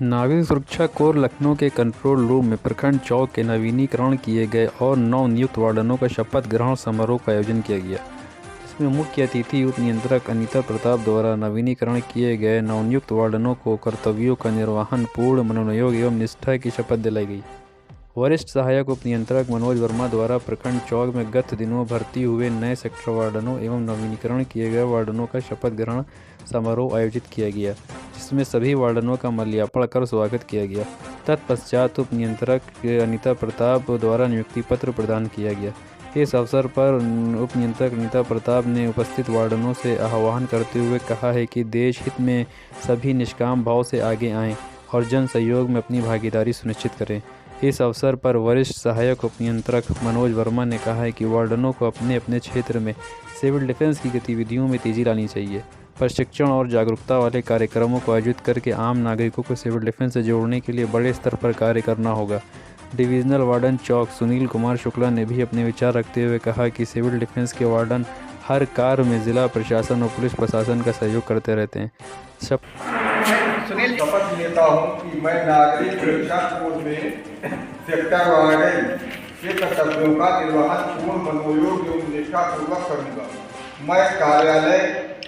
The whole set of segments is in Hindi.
नागरिक सुरक्षा कोर लखनऊ के कंट्रोल रूम में प्रखंड चौक के नवीनीकरण किए गए और नवनियुक्त वार्डनों का शपथ ग्रहण समारोह का आयोजन किया गया, जिसमें मुख्य अतिथि उप नियंत्रक अनीता प्रताप द्वारा नवीनीकरण किए गए नवनियुक्त वार्डनों को कर्तव्यों का निर्वहन, पूर्ण मनोयोग एवं निष्ठा की शपथ दिलाई गई। वरिष्ठ सहायक उप नियंत्रक मनोज वर्मा द्वारा प्रखंड चौक में गत दिनों भर्ती हुए नए सेक्टर वार्डनों एवं नवीनीकरण किए गए वार्डनों का शपथ ग्रहण समारोह आयोजित किया गया, जिसमें सभी वार्डनों का माल्यार्पण कर स्वागत किया गया। तत्पश्चात उप नियंत्रक अनीता प्रताप द्वारा नियुक्ति पत्र प्रदान किया गया। इस अवसर पर उप नियंत्रक अनीता प्रताप ने उपस्थित वार्डनों से आह्वान करते हुए कहा है कि देश हित में सभी निष्काम भाव से आगे आएं और जन सहयोग में अपनी भागीदारी सुनिश्चित करें। इस अवसर पर वरिष्ठ सहायक उप नियंत्रक मनोज वर्मा ने कहा है कि वार्डनों को अपने अपने क्षेत्र में सिविल डिफेंस की गतिविधियों में तेजी लानी चाहिए। प्रशिक्षण और जागरूकता वाले कार्यक्रमों को आयोजित करके आम नागरिकों को सिविल डिफेंस से जोड़ने के लिए बड़े स्तर पर कार्य करना होगा। डिवीजनल वार्डन चौक सुनील कुमार शुक्ला ने भी अपने विचार रखते हुए कहा कि सिविल डिफेंस के वार्डन हर कार्य में जिला प्रशासन और पुलिस प्रशासन का सहयोग करते रहते हैं। शपथ लेता हूँ कि मैं नागरिक सुरक्षा कोर में सेक्टर वार्डन के कर्तव्यों का निर्वहन पूर्ण मनोयोग एवं निष्ठापूर्वक करूँगा। मैं कार्यालय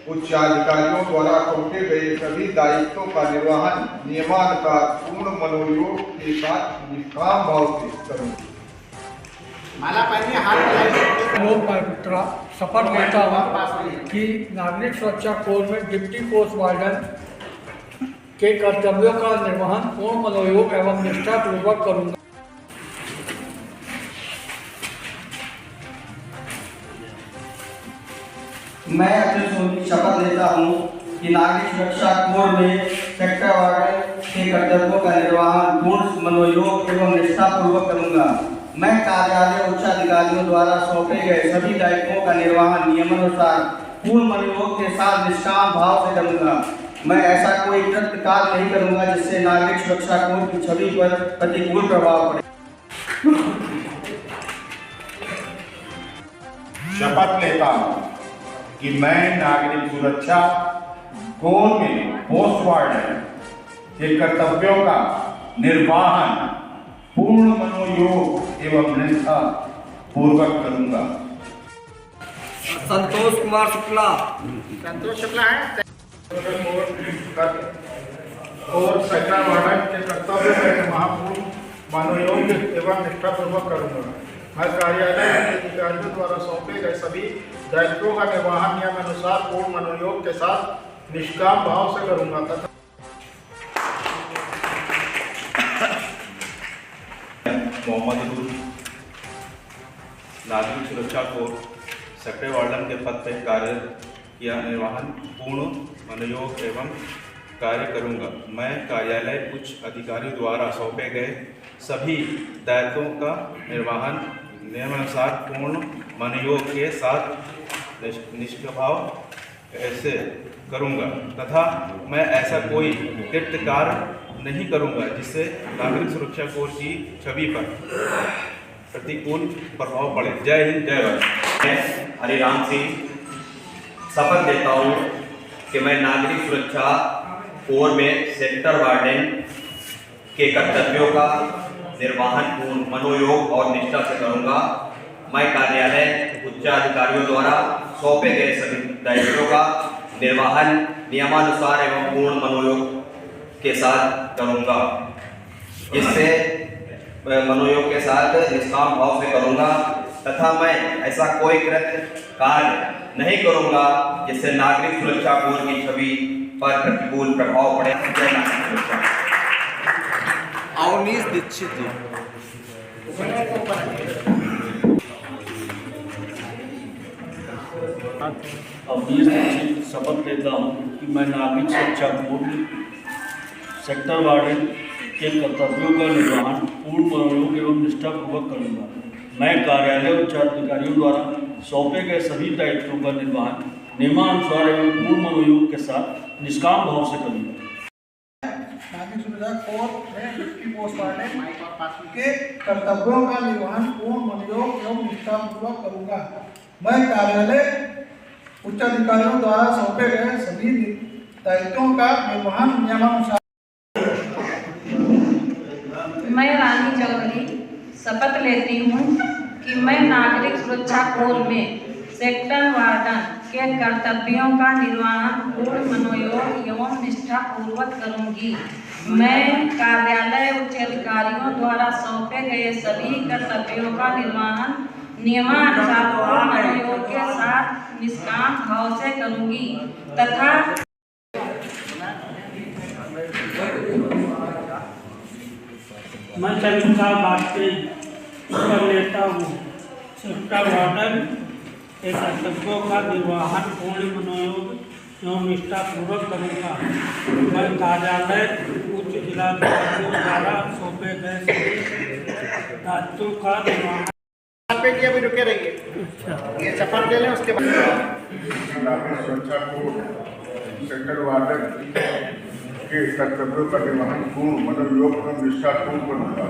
उच्चाधिकारियों द्वारा सौंपे गए सभी दायित्वों का निर्वहन नियमानुसार पूर्ण मनोयोग के साथ निष्काम भाव से करूँगा। शपथ लेता हूँ कि नागरिक सुरक्षा कोर में डिप्टी पोस्ट वार्डन के कर्तव्यों का निर्वहन पूर्ण मनोयोग एवं निष्ठापूर्वक करूँगा। मैं अपने सोनी शपथ लेता हूँ कि नागरिक सुरक्षा कोर में सेक्टर वार्डन के कर्तव्यों का निर्वहन पूर्ण मनोयोग एवं निष्ठापूर्वक करूँगा। मैं कार्यालय उच्चाधिकारियों द्वारा सौंपे गए सभी दायित्वों का निर्वहन नियमानुसार पूर्ण मनोयोग के साथ निष्काम भाव से करूँगा। मैं ऐसा कोई कृत्य कार्य नहीं करूँगा जिससे नागरिक सुरक्षा कोर की छवि पर प्रतिकूल प्रभाव पड़े। शपथ लेता हूँ कि मैं नागरिक सुरक्षा कोर में पोस्ट वार्डन के कर्तव्यों का निर्वहन पूर्ण मनोयोग एवं निष्ठा पूर्वक करूंगा। संतोष कुमार शुक्ला। है और सेक्टर वार्डन के कर्तव्य का निर्वहन मनोयोग एवं निष्ठापूर्वक करूंगा। मैं कार्यालय अधिकारियों द्वारा सौंपे गए सभी दायित्वों का निर्वहन नियमानुसार पूर्ण मनोयोग के साथ निष्काम भाव से करूंगा तथा मोहम्मद नागरिक सुरक्षा कोर सेक्टर वार्डन के पद पर कार्य किया निर्वहन पूर्ण मनोयोग एवं कार्य करूंगा। मैं कार्यालय उच्च अधिकारियों द्वारा सौंपे गए सभी दायित्वों का निर्वहन नियमानुसार पूर्ण मनोयोग के साथ निष्प्रभाव ऐसे करूंगा तथा मैं ऐसा कोई कृत्य कार्य नहीं करूंगा जिससे नागरिक सुरक्षा कोर की छवि पर प्रतिकूल प्रभाव पड़े। जय हिंद, जय भारत। मैं हरिराम सिंह शपथ लेता हूँ कि मैं नागरिक सुरक्षा कोर में सेक्टर वार्डन के कर्तव्यों का निर्वहन पूर्ण मनोयोग और निष्ठा से करूँगा। मैं कार्यालय उच्चाधिकारियों द्वारा सौंपे गए सभी दायित्वों का निर्वहन नियमानुसार एवं पूर्ण मनोयोग के साथ करूँगा। इससे मनोयोग के साथ निष्काम भाव से करूँगा तथा मैं ऐसा कोई कृत्य कार्य नहीं करूँगा जिससे नागरिक सुरक्षा कोर की छवि पर प्रतिकूल प्रभाव पड़े। अवनीश दीक्षित जी। अवनीश दीक्षित शपथ लेता हूँ कि मैं नागरिक सुरक्षा कोर सेक्टर वार्डन के कर्तव्यों का निर्वहन पूर्ण मनोयोग एवं निष्ठापूर्वक करूँगा। मैं कार्यालय उच्चाधिकारियों द्वारा सौंपे गए सभी दायित्वों का निर्वहन नियमानुसार एवं पूर्ण मनोयोग के साथ निष्काम भाव से करूँगा। नागरिक सुरक्षा कोर में डिप्टी पोस्ट वार्डन के कर्तव्यों का निर्वहन पूर्ण मनोयोग एवं निष्ठापूर्वक करूँगा। मैं कार्यालय उच्चाधिकारियों द्वारा सौंपे गए सभी दायित्वों का निर्वहन नियमानुसार लेती हूँ कि मैं नागरिक सुरक्षा कोर में सेक्टर वार्डन के कर्तव्यों का निर्वहन पूर्ण मनोयोग एवं निष्ठापूर्वक करूंगी। मैं कार्यालय उच्च अधिकारियों द्वारा सौंपे गए सभी कर्तव्यों का निर्वहन नियमानुसार पूर्ण मनोयोग के साथ निष्काम भाव से करूंगी तथा मैं चंद्रिका बास्ते कर लेता हूँ। सेक्टर वार्डन के कर्तव्यों का निर्वहन पूर्ण मनोयोग एवं निष्ठापूर्वक करूँगा। मैं कार्यालय उच्च जिलाधिकारियों द्वारा सौंपे गए सभी दायित्वों का निर्वहन। अभी रुके रहिए, ये शपथ ले लें उसके बाद। नागरिक सुरक्षा कोड सेक्टर वार्डन के कर्तव्यों का निर्वहन पूर्ण मनोयोग एवं निष्ठापूर्ण करूँगा।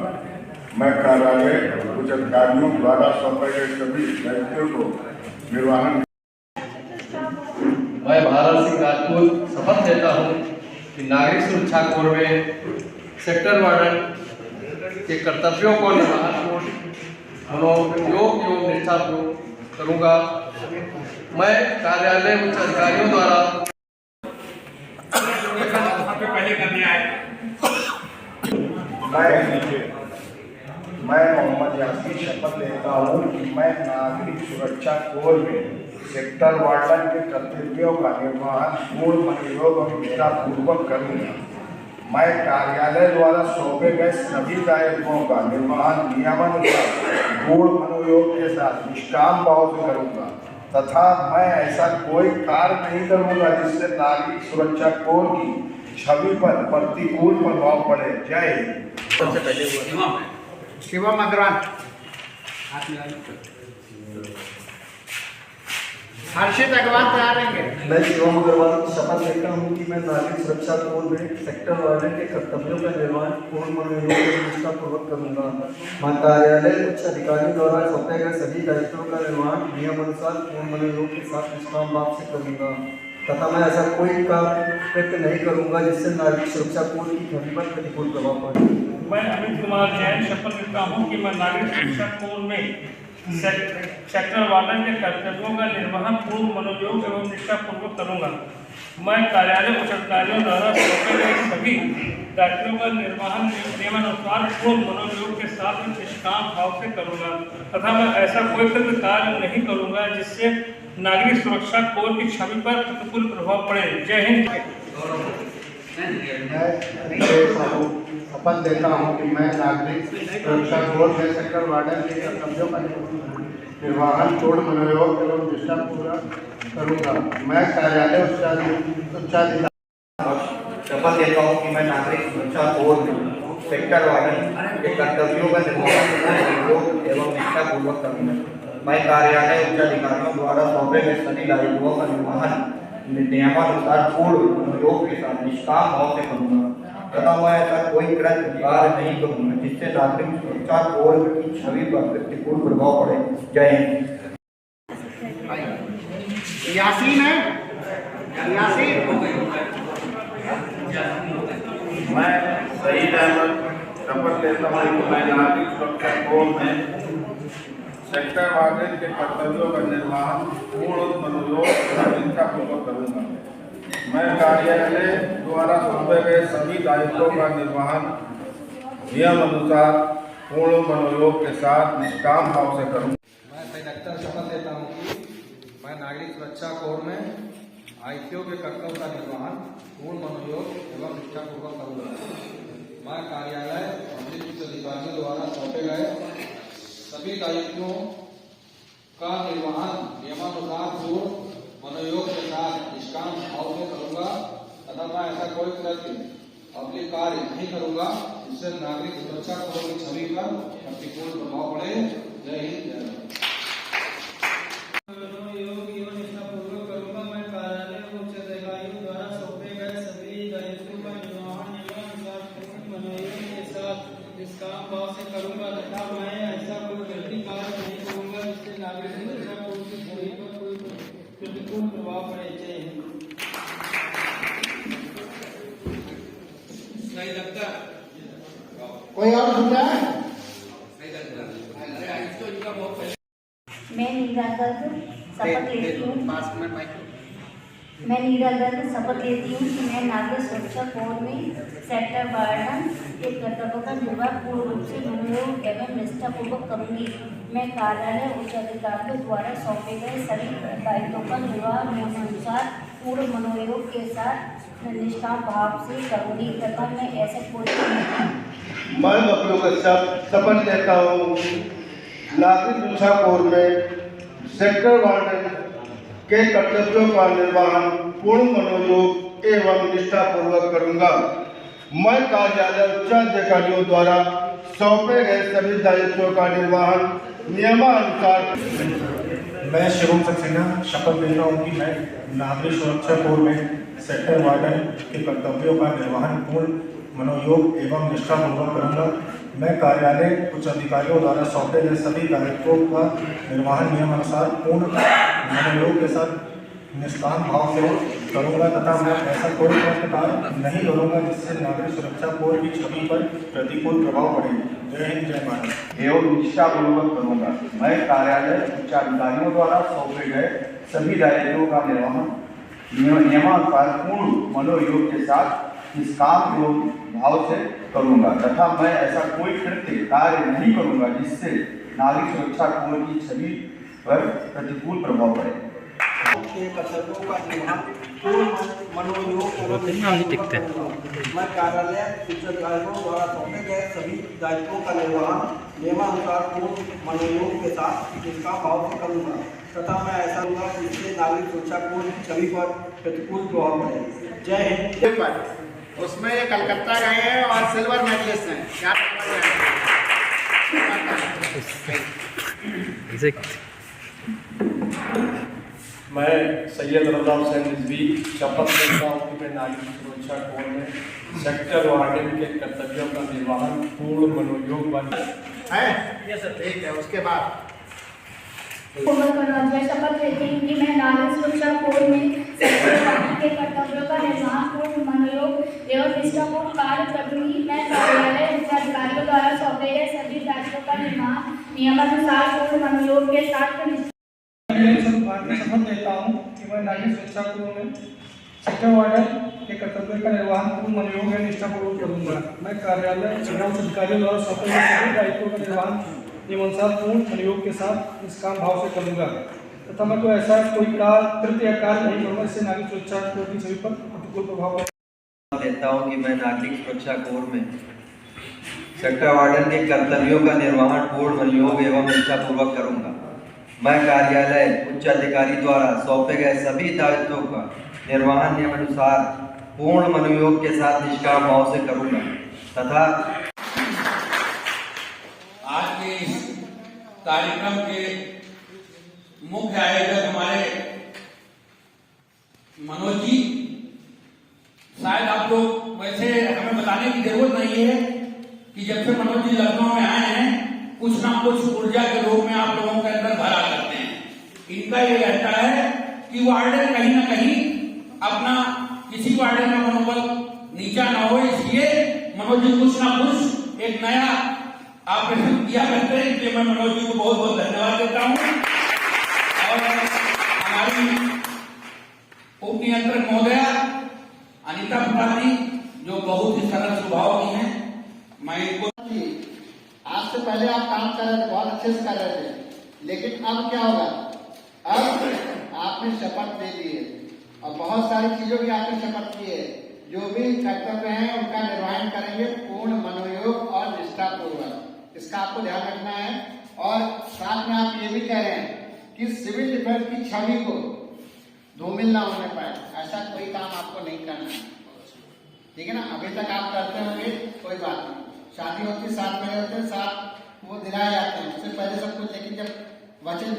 मैं कार्यालय उच्च अधिकारियों द्वारा सौंपे गए सभी दायित्वों को निर्वहन। मैं भारत सिंह राजपूत शपथ लेता हूँ कि नागरिक सुरक्षा कोर में सेक्टर वार्डन के कर्तव्यों को निर्वहन मनोयोग एवं निष्ठापूर्वक करूँगा। मैं कार्यालय उच्च अधिकारियों द्वारा मैं मोहम्मद यासीन शपथ लेता हूँ कि मैं नागरिक सुरक्षा कोर में सेक्टर वार्डन के कर्तव्यों का निर्वहन पूर्ण मनोयोग और निष्ठापूर्वक करूँगा। मैं कार्यालय द्वारा सौंपे गए सभी दायित्वों का निर्वहन नियमानुसार पूर्ण मनोयोग के साथ निष्काम भाव से करूँगा तथा मैं ऐसा कोई कार्य नहीं करूँगा जिससे नागरिक सुरक्षा कोर की छवि पर प्रतिकूल प्रभाव पड़े। जय हिंद। सबसे पहले शिवम अग्रवाल, हर्षित अग्रवाल तैयार रहेंगे। मैं शिवम अग्रवाल शपथ लेता हूँ कि मैं नागरिक सुरक्षा कोर में सेक्टर वार्डन के कर्तव्यों का निर्वहन पूर्ण मनोयोग एवं निष्ठापूर्वक करूँगा। मैं कार्यालय उच्च अधिकारियों द्वारा सौंपे गए सभी दायित्वों का निर्वहन नियमानुसार पूर्ण मनोयोग के साथ निष्काम भाव से करूँगा तथा मैं ऐसा कोई कार्य नहीं करूँगा जिससे नागरिक सुरक्षा कोर की छवि पर प्रतिकूल प्रभाव पड़े। मैं अमित कुमार जैन शपथ लेता हूँ कि मैं नागरिक सुरक्षा कोर में सेक्टर वार्डन के कर्तव्यों का निर्वहन पूर्ण मनोयोग एवं निष्ठापूर्वक करूँगा। मैं कार्यालय उच्च अधिकारियों द्वारा सौंपे गए सभी दायित्वों का निर्वहन नियमानुसार पूर्ण मनोयोग के साथ निष्काम भाव से करूँगा तथा मैं ऐसा कोई कृत कार्य नहीं करूँगा जिससे नागरिक सुरक्षा कोर की छवि पर प्रतिकूल प्रभाव पड़े। जय हिंद। मैं शपथ लेता हूँ कि मैं नागरिक सुरक्षा कोर में सेक्टर वार्डन के कर्तव्यों का निर्वहन पूर्ण मनोयोग एवं निष्ठापूर्वक करूँगा। मैं कार्यालय उच्चाधिकारी शपथ लेता हूँ कि मैं नागरिक सुरक्षा कोर में सेक्टर वार्डन के कर्तव्यों का निर्वहन एवं निष्ठापूर्वक करूँगा। मैं कार्यालय उच्च अधिकारियों द्वारा सौंपे गए सभी दायित्वों का निर्वहन नियमानुसार पूर्ण मनोयोग के साथ निष्काम भाव से करूँगा तथा मैं ऐसा कोई कृत कार्य नहीं करूँगा जिससे नागरिक सुरक्षा कोर की छवि पर प्रतिकूल प्रभाव पड़े। जय हिंद। यासीन है, यासीन। मैं शहीद अहमद शपथ लेता हूँ कि मैं नागरिक सुरक्षा कोर में सेक्टर वार्डन के कर्तव्यों का निर्वहन पूर्ण मनोयोग और निष्ठापूर्वक करूँगा। मैं कार्यालय द्वारा सौंपे गए सभी दायित्वों का निर्वहन नियम अनुसार पूर्ण मनोयोग के साथ निष्काम भाव से करूँगा। मैं संरक्षण शपथ लेता हूँ कि मैं नागरिक सुरक्षा कोर में आईसीओ के कर्तव्यों का निर्वहन पूर्ण मनोयोग एवं निष्ठापूर्वक करूँगा। मैं कार्यालय और उच्च अधिकारियों द्वारा सौंपे गए सभी दायित्वों का निर्वहन नियमानुसार पूर्ण मनोयोग के साथ निष्काम भाव से करूँगा तथा मैं ऐसा कोई अगले कार्य नहीं करूँगा जिससे नागरिक सुरक्षा कोर की छवि पर प्रतिकूल प्रभाव पड़े। जय हिंद। जय निष्काम भाव से करूंगा तथा मैं ऐसा कोई गलती कार्य नहीं करूंगा जिससे नागरिक सुरक्षा कोर की छवि पर कोई प्रतिकूल प्रभाव पड़े। जय हिंद। कोई और सुन रहा है? नीरा गर्ग शपथ लेती हूँ मैं नीरा गर्ग शपथ लेती हूँ कि मैं नागरिक सुरक्षा कोर में सेक्टर वार्डन के कर्तव्यों का निर्वाह पूर्ण रूप से मनोयोग एवं निष्ठापूर्वक करूँगी। मैं कार्यालय उच्च अधिकारियों द्वारा सौंपे गए सभी दायित्वों का निर्वाह नियमानुसार पूर्ण मनोयोग के साथ निष्काम भाव से करूँगी तथा मैं ऐसा कोई मैं अपनों के साथ शपथ लेता हूँ नागरिक सुरक्षा कोर में सेक्टर वार्डन के कर्तव्यों का निर्वहन पूर्ण मनोयोग एवं निष्ठापूर्वक करूंगा। मैं कार्यालय उच्चाधिकारियों द्वारा सौंपे गए सभी दायित्वों का निर्वहन नियमानुसार। मैं शिवम सक्सेना शपथ लेता हूँ कि मैं नागरिक सुरक्षा कोर में सेक्टर वार्डन के कर्तव्यों का निर्वहन पूर्ण मनोयोग एवं निष्ठापूर्वक करूँगा। मैं कार्यालय उच्च अधिकारियों द्वारा सौंपे गए सभी दायित्वों का निर्वहन नियमानुसार पूर्ण मनोयोग के साथ निष्काम भाव से करूँगा तथा मैं ऐसा कोई प्रश्न कार्य नहीं करूँगा जिससे नागरिक सुरक्षा कोर की छवि पर प्रतिकूल प्रभाव पड़े। जय हिंद जय भारत। एवं निष्ठापूर्वक करूँगा। मैं कार्यालय उच्चाधिकारियों द्वारा सौंपे गए सभी दायित्वों का निर्वहन नियमानुसार पूर्ण मनोयोग के साथ निष्काम भाव से करूँगा तथा मैं ऐसा कोई कृत्य कार्य नहीं करूँगा जिससे नागरिक सुरक्षा कोर की छवि पर प्रतिकूल प्रभाव पड़े। के कर्तव्यों का निर्वहन पूर्ण मनोयोग एवं मैं कार्यालय उच्च अधिकारियों द्वारा सौंपे गए सभी दायित्वों का निर्वहन नियमानुसार पूर्ण मनोयोग के साथ निष्काम भाव से करूँगा तथा मैं ऐसा करूँगा जिससे नागरिक सुरक्षा कोर की छवि पर प्रतिकूल प्रभाव पड़े। जय हिंद। उसमें ये कलकत्ता गए हैं और सिल्वर मेडलिस्ट हैं। क्या मैं सैयद रज़ा हुसैन रिजवी शपथ लेता हूँ कि मैं नागरिक सुरक्षा कोर में सेक्टर वार्डन के कर्तव्यों का निर्वहन पूर्ण मनोयोग है। ये सब ठीक है। उसके बाद शपथ लेती हूँ कि मैं नागरिक सुरक्षा कोर में सेक्टर वार्डन के कर्तव्यों का निर्वहन पूर्ण मनोयोग एवं निष्ठापूर्ण कार्य करूँगी। मैं कार्यालय उच्चाधिकारियों द्वारा सौंपे गए सभी दायित्वों का निर्वहन नियमानुसार पूर्ण मनोयोग के साथ शपथ लेता हूँ कि मैं नागरिक सुरक्षा कोर में सेक्टर वार्डन के कर्तव्यों का निर्वहन पूर्ण मनोयोग एवं निष्ठापूर्वक करूँगा। मैं कार्यालय उच्च अधिकारियों द्वारा सौंपे गए सभी दायित्वों का निर्वहन नियमानुसार पूर्ण मनोयोग के साथ निष्काम भाव से करूँगा तथा मैं कोई ऐसा कोई कृत्य या कार्य नहीं करूँगा जिससे नागरिक सुरक्षा कोर की छवि पर प्रतिकूल प्रभाव पड़े। लेता हूँ कि मैं नागरिक सुरक्षा कोर में सेक्टर वार्डन के कर्तव्यों का निर्वहन पूर्ण मनोयोग एवं निष्ठापूर्वक करूँगा। मैं कार्यालय उच्च अधिकारी द्वारा सौंपे गए सभी दायित्वों का निर्वहन नियमानुसार पूर्ण मनोयोग के साथ निष्काम भाव से करूँगा तथा आज के इस कार्यक्रम के मुख्य आयोजक हमारे मनोज जी, शायद आप लोग वैसे हमें बताने की जरूरत नहीं है कि जब से मनोज जी लखनऊ में आए हैं कुछ ना कुछ ऊर्जा के रूप में आप लोगों के अंदर भरा करते हैं। इनका ये रहता है कि वार्डन कहीं ना कहीं अपना किसी वार्डन का मनोबल नीचा ना हो, इसलिए मनोज जी कुछ ना कुछ एक नया ऑपरेशन किया करते हैं। इसलिए मैं मनोज जी को बहुत बहुत धन्यवाद देता हूँ। और हमारी उप नियंत्रक महोदया अनिता त्रिपाठी जो बहुत ही सरल स्वभाव की हैं, मैं इनको आज से पहले आप काम कर रहे थे, बहुत अच्छे से कर रहे थे, लेकिन अब क्या होगा? अब आपने शपथ ले ली है और बहुत सारी चीजों की आपने शपथ ली है। जो भी कर्तव्य हैं उनका निर्वहन करेंगे पूर्ण मनोयोग और निष्ठापूर्वक। इसका आपको ध्यान रखना है। और साथ में आप ये भी कह रहे हैं कि सिविल डिफेंस की छवि को धूमिल ना होने पाए, ऐसा कोई काम आपको नहीं करना है, ठीक है ना? अभी तक आप करते होंगे, कोई बात नहीं। शादी होती है, 7 महीने होते हैं, 7 वो दिलाए जाते हैं, उससे पहले सब कुछ। लेकिन जब वचन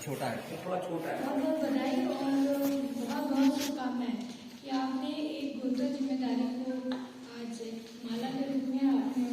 छोटा है, थोड़ा छोटा है। बहुत बहुत बधाई और बहुत बहुत शुभकामनाएं कि आपने एक गुरुतर जिम्मेदारी को आज माला के रूप में आपने